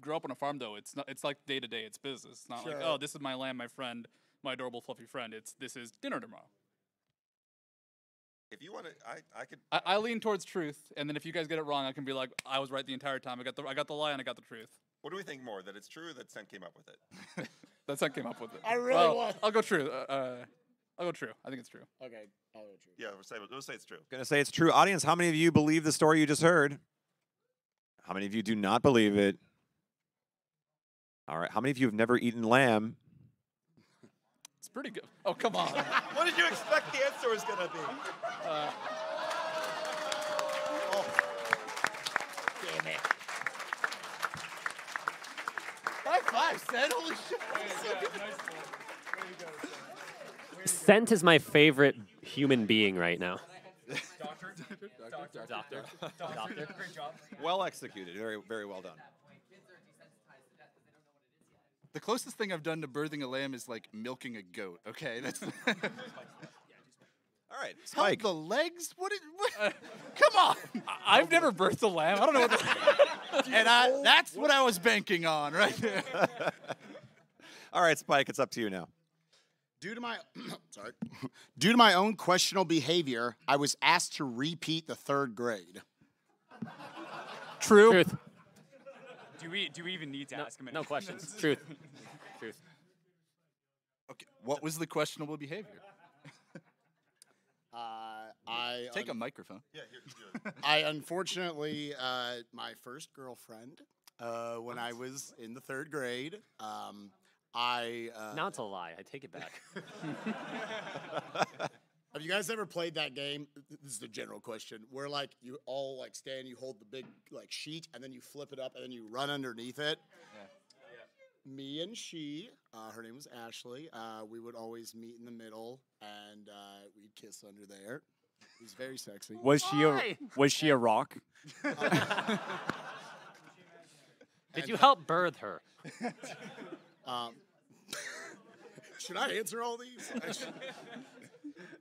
grow up on a farm, though, it's not. It's like day to day. It's business. It's not like, Sure. oh, this is my lamb, my friend, my adorable fluffy friend. This is dinner tomorrow. if you want to, I could. I lean towards truth, and then if you guys get it wrong, I can be like, I was right the entire time. I got the lie and I got the truth. What do we think more? That it's true or that Sent came up with it? That's how I came up with it. I really Well, want- I'll go true. I'll go true. I think it's true. Okay, I'll go true. Yeah, we'll say it's true. Gonna say it's true. Audience, how many of you believe the story you just heard? How many of you do not believe it? All right. How many of you have never eaten lamb? It's pretty good. Oh, come on. What did you expect the answer was gonna be? Damn it. High five, Sen. Holy shit. Scent is my favorite human being right now. Doctor. Well executed. Very, very well done. The closest thing I've done to birthing a lamb is like milking a goat. Okay, that's. All right, Held Spike. the legs? What? Come on. I've never birthed a lamb. I don't know what the And that's what I was banking on right there. All right, Spike. It's up to you now. Due to my due to my own questionable behavior, I was asked to repeat the 3rd grade. True. Truth. Do we even need to ask him any No questions. Truth. Truth. Okay, what was the questionable behavior? I Take a microphone. Yeah, here. I unfortunately, my first girlfriend, when I was in the 3rd grade, I. Now it's a lie. I take it back. Have you guys ever played that game? This is the general question. Where like you all like stand, you hold the big like sheet, and then you flip it up, and then you run underneath it. Me and she, her name was Ashley. We would always meet in the middle, and we'd kiss under there. It was very sexy. Was she a rock? Did you help birth her? Should I answer all these?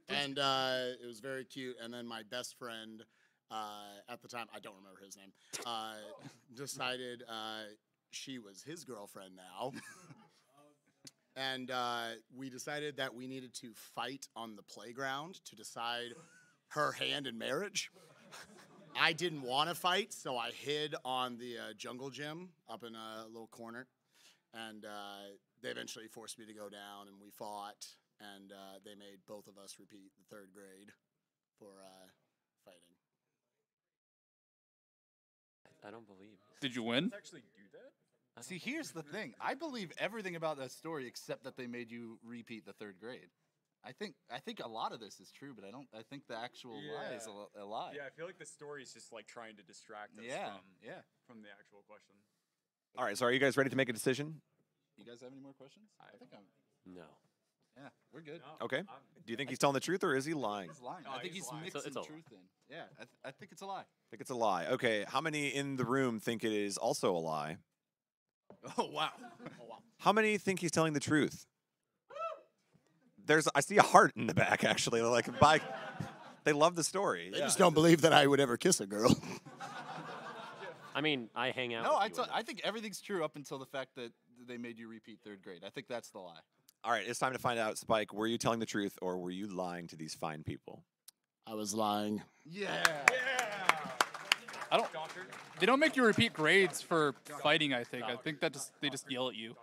And it was very cute. And then my best friend at the time, I don't remember his name, decided she was his girlfriend now. And we decided that we needed to fight on the playground to decide her hand in marriage. I didn't want to fight, so I hid on the jungle gym up in a little corner. And they eventually forced me to go down, and we fought. And they made both of us repeat the 3rd grade for fighting. I don't believe. Did you win? Actually do that? See, here's the thing. I believe everything about that story except that they made you repeat the 3rd grade. I think a lot of this is true, but I think the actual lie is a lie. Yeah, I feel like the story is just like trying to distract us from the actual question. All right. So, are you guys ready to make a decision? You guys have any more questions? I think I'm. No. Yeah, we're good. Okay. Do you think he's telling the truth or is he lying? He's lying. No, I think he's he's lying. mixing It's a lie. truth in. Yeah, I think it's a lie. I think it's a lie. Okay. How many in the room think it is also a lie? Oh wow. How many think he's telling the truth? I see a heart in the back, actually. They love the story. They just don't believe that I would ever kiss a girl. I mean, I hang out. No, with you I think everything's true up until the fact that they made you repeat 3rd grade. I think that's the lie. All right, it's time to find out, Spike, were you telling the truth or were you lying to these fine people? I was lying. Yeah. I don't. They don't make you repeat grades for fighting. I think. I think that they just yell at you.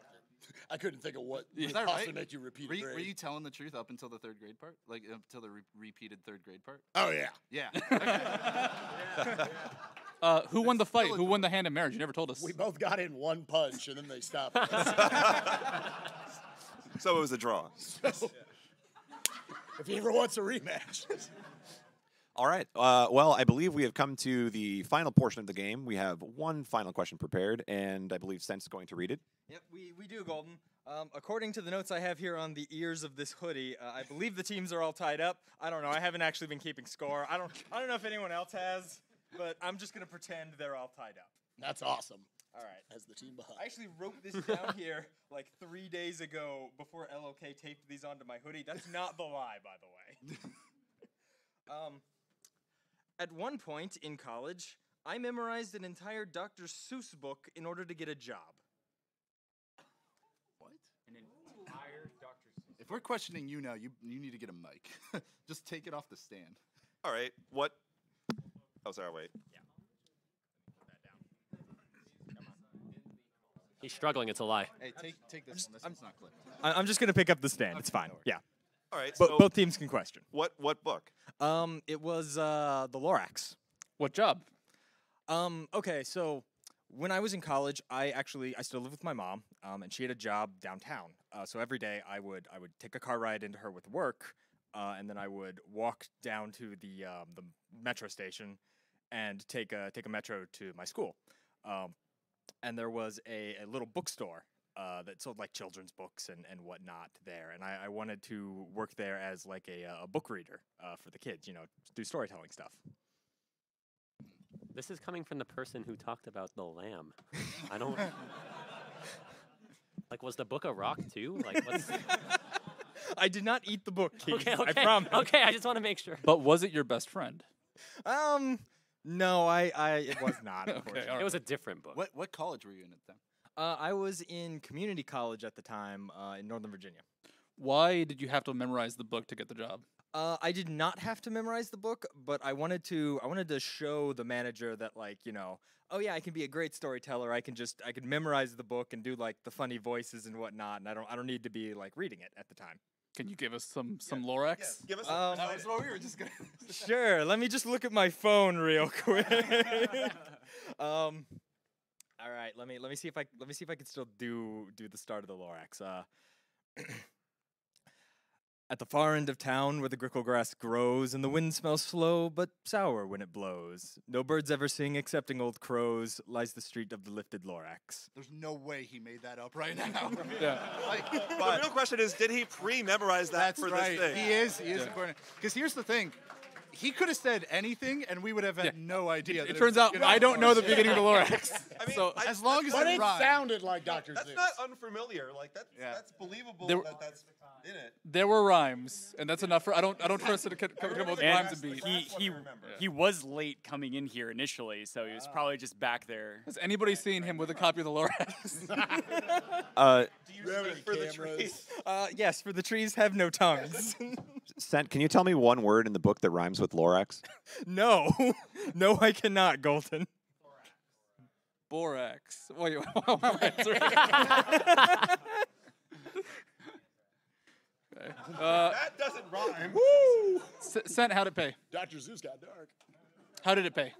I couldn't think of what Is would that possibly right? make you repeat Were a you, grade. were you telling the truth up until the 3rd grade part? Like up until the repeated 3rd grade part? Oh, yeah. Yeah. Who won the fight? Who won the hand in marriage? You never told us. We both got in one punch, and then they stopped. So it was a draw. If he ever wants a rematch. All right. Well, I believe we have come to the final portion of the game. We have one final question prepared, and I believe Sent's going to read it. Yep, we do, Golden. According to the notes I have here on the ears of this hoodie, I believe the teams are all tied up. I don't know. I haven't actually been keeping score. I don't know if anyone else has, but I'm just gonna pretend they're all tied up. That's awesome. All right. As the team behind. I actually wrote this down here like 3 days ago before LOK taped these onto my hoodie. That's not the lie, by the way. At one point in college, I memorized an entire Dr. Seuss book in order to get a job. What? An entire Dr. Seuss. If we're questioning you now, you need to get a mic. Just take it off the stand. All right. What? Oh, sorry. Wait. He's struggling. It's a lie. Hey, take this one. This one's not clipped. I'm just gonna pick up the stand. It's fine. Yeah. All right. Both teams can question. What book? It was the Lorax. What job? Okay, so when I was in college, I still live with my mom, and she had a job downtown. So every day I would take a car ride into her with work, and then I would walk down to the metro station, and take a metro to my school. And there was a little bookstore that sold like children's books and whatnot there, and I wanted to work there as like a book reader for the kids, do storytelling stuff. This is coming from the person who talked about the lamb. I don't. Like, was the book a rock too? Like, what's? I did not eat the book, Keith. Okay. I promise. Okay, I just want to make sure. But was it your best friend? No, it was not. Unfortunately. It was a different book. What college were you in at the time? I was in community college at the time in Northern Virginia. Why did you have to memorize the book to get the job? I did not have to memorize the book, but I wanted to show the manager that, like, oh yeah, I can be a great storyteller. I can memorize the book and do like the funny voices and whatnot, and I don't need to be like reading it at the time. Can you give us some Lorax? Yes, give us. That was what we were just going. Sure. Let me just look at my phone real quick. All right. Let me see if I can still do the start of the Lorax. At the far end of town where the grickle grass grows and the wind smells slow but sour when it blows, no birds ever sing excepting old crows, lies the street of the lifted Lorax. There's no way he made that up right now. Yeah. Like, the real question is, did he pre-memorize that That's for right. this thing? He is important. Because here's the thing. He could have said anything, and we would have had no idea. It turns out I don't know the beginning of the Lorax. I mean, So as long as But it it rhymes. sounded like Dr. That's Seuss. not unfamiliar. Like that's Yeah. that's believable There- that that's in it. there were rhymes, and that's enough for I don't trust it to come up with And rhymes and beats. he was late coming in here initially, so he was probably just back there. Has anybody seen him with a copy of the Lorax? Do you speak for the trees? Yes, for the trees have no tongues. Sent, can you tell me one word in the book that rhymes with Lorax? No. No, I cannot, Golden. Borax. Wait, what am I answering? Okay. That doesn't rhyme. Sent, how'd it pay? Dr. Seuss got dark. How did it pay?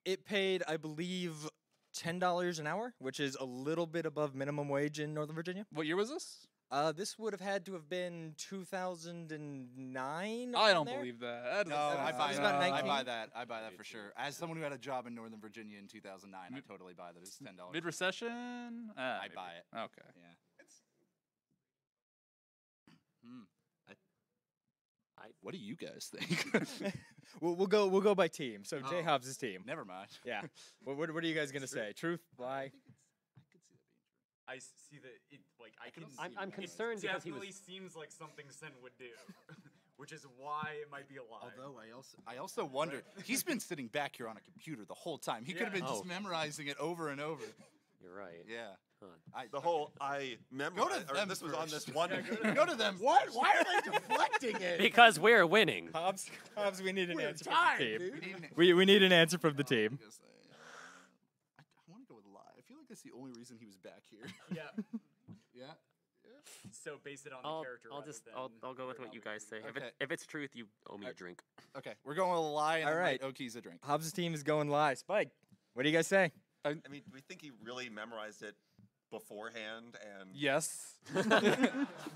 It paid, I believe, $10 an hour, which is a little bit above minimum wage in Northern Virginia. What year was this? This would have had to have been 2009. I don't there. believe that. That No, doesn't I sound buy was that. about I 19. buy that. I buy that for sure. As someone who had a job in Northern Virginia in 2009, I totally buy that. It's $10. Mid-recession? I Maybe. buy it. Okay. Yeah. What do you guys think? We'll go by team. So JHobz' team. Never mind. Yeah. What are you guys gonna say? Truth, lie? I see that I can. I'm concerned because he was. definitely seems like something Sen would do, which is why it might be a lie. Although I also wonder, he's been sitting back here on a computer the whole time. He could have been Oh. just memorizing it over and over. You're right. Yeah. Huh. The whole I memorized. Go to them this was on first. this one. Go to them. What? Why are they deflecting it? Because we're winning. Hobbs, we need an We're answer tied, from the team. dude. We need an answer from the team. I want to go with lie. I feel like that's the only reason he was back here. Yeah. Yeah. So base it on the I'll character. rather than I'll go with what you guys say. Okay. If it's truth, you owe me a drink. Okay, we're going with a lie. And All right. Oki's a drink. Hobbs' team is going live. Spike, what do you guys say? I mean, do we think he really memorized it beforehand? And Yes.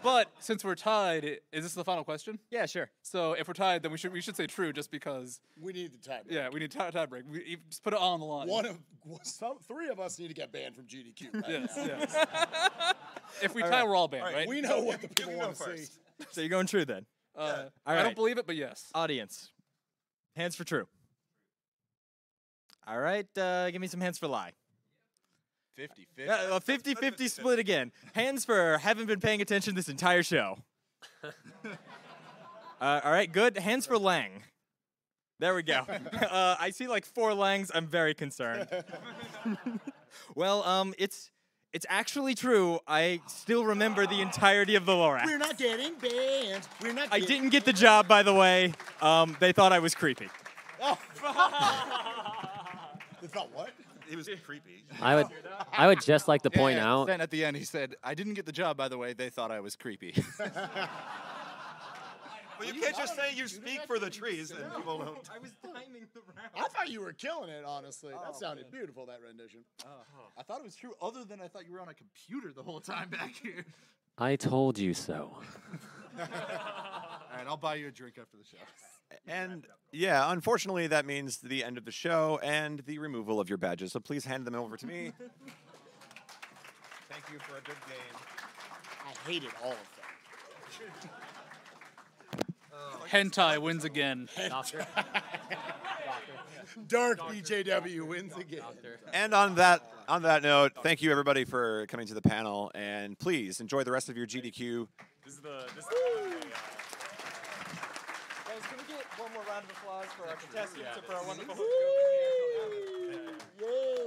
But since we're tied, is this the final question? Yeah, sure. So if we're tied, then we should say true, just because. We need the time. Yeah, we need tie break. We just put it all on the line. Three of us need to get banned from GDQ. Right Yes, now. yes. If we tie, we're all banned, All right, right? We know what the You people can go want to see. first. So you're going true then. I All don't right. believe it, but yes. Audience, hands for true. All right, give me some hands for lie. 50-50. A 50-50 split again. Hands for haven't been paying attention this entire show. All right, good. Hands for Lang. There we go. I see like 4 Langs. I'm very concerned. Well, it's actually true. I still remember the entirety of the Lorax. We're not getting banned. We're not. I didn't get the job, by the way. They thought I was creepy. Oh. They thought what? It was creepy. I would just like to point out. Then at the end, he said, "I didn't get the job, by the way. They thought I was creepy." But you can't just say you speak for the trees and people don't. I was timing the round. I thought you were killing it, honestly. That sounded beautiful, that rendition. I thought it was true, other than I thought you were on a computer the whole time back here. I told you so. All right, I'll buy you a drink after the show. And yeah, unfortunately, that means the end of the show and the removal of your badges. So please hand them over to me. Thank you for a good game. I hated all of them. Hentai wins again. Doctor. Dark BJW wins again. And on that note, thank you everybody for coming to the panel, and please enjoy the rest of your GDQ. This is the Guys, can we get one more round of applause for our contestants and for our wonderful host? Yay!